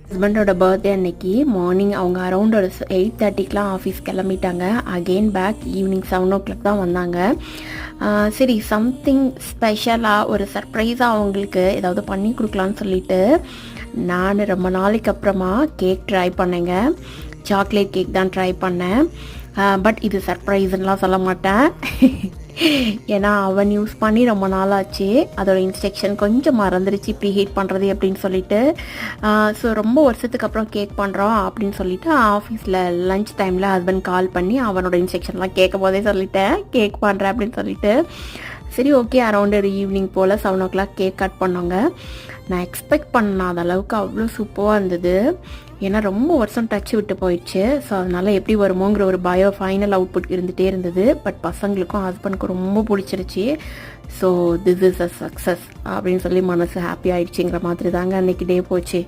ஹஸ்பண்டோட பர்த்டே அன்னைக்கு மார்னிங் அவங்க அரௌண்ட் ஒரு 8:30க்கெலாம் ஆஃபீஸ் கிளம்பிட்டாங்க. அகெயின் பேக் ஈவினிங் 7 தான் வந்தாங்க. சரி சம்திங் ஸ்பெஷலாக ஒரு சர்ப்ரைஸாக அவங்களுக்கு ஏதாவது பண்ணி கொடுக்கலான்னு சொல்லிட்டு நான் ரொம்ப நாளைக்கு அப்புறமா கேக் ட்ரை பண்ணேங்க. சாக்லேட் கேக் தான் ட்ரை பண்ணேன். பட் இது சர்ப்ரைஸ்லாம் சொல்ல மாட்டேன். ஏன்னா அவன் யூஸ் பண்ணி ரொம்ப நாள் ஆச்சு. அதோட இன்ஸ்ட்ரக்ஷன் கொஞ்சம் மறந்துருச்சு ப்ரீ ஹீட் பண்ணுறது அப்படின்னு சொல்லிட்டு. ஸோ ரொம்ப வருஷத்துக்கு அப்புறம் கேக் பண்ணுறோம் அப்படின்னு சொல்லிட்டு ஆஃபீஸில் லஞ்ச் டைமில் ஹஸ்பண்ட் கால் பண்ணி அவனோட இன்ஸ்ட்ரக்ஷன்லாம் கேட்கும் போதே சொல்லிட்டேன் கேக் பண்ணுறேன் அப்படின்னு சொல்லிட்டு. சரி ஓகே, அரௌண்ட் ஒரு ஈவினிங் போல் 7 கேக் கட் பண்ணோங்க. நான் எக்ஸ்பெக்ட் பண்ணாத அளவுக்கு அவ்வளோ சூப்பராக இருந்தது. ஏன்னா ரொம்ப வருஷம் டச் விட்டு போயிடுச்சு. ஸோ அதனால் எப்படி வருமோங்கிற ஒரு ஃபைனல் அவுட்புட் இருந்துகிட்டே இருந்தது. பட் பசங்களுக்கும் ஹஸ்பண்டுக்கும் ரொம்ப பிடிச்சிருச்சு. So this is a success அப்படின்னு சொல்லி மனசு ஹாப்பி ஆகிடுச்சிங்கிற மாதிரி தாங்க அன்றைக்கி டே போச்சு.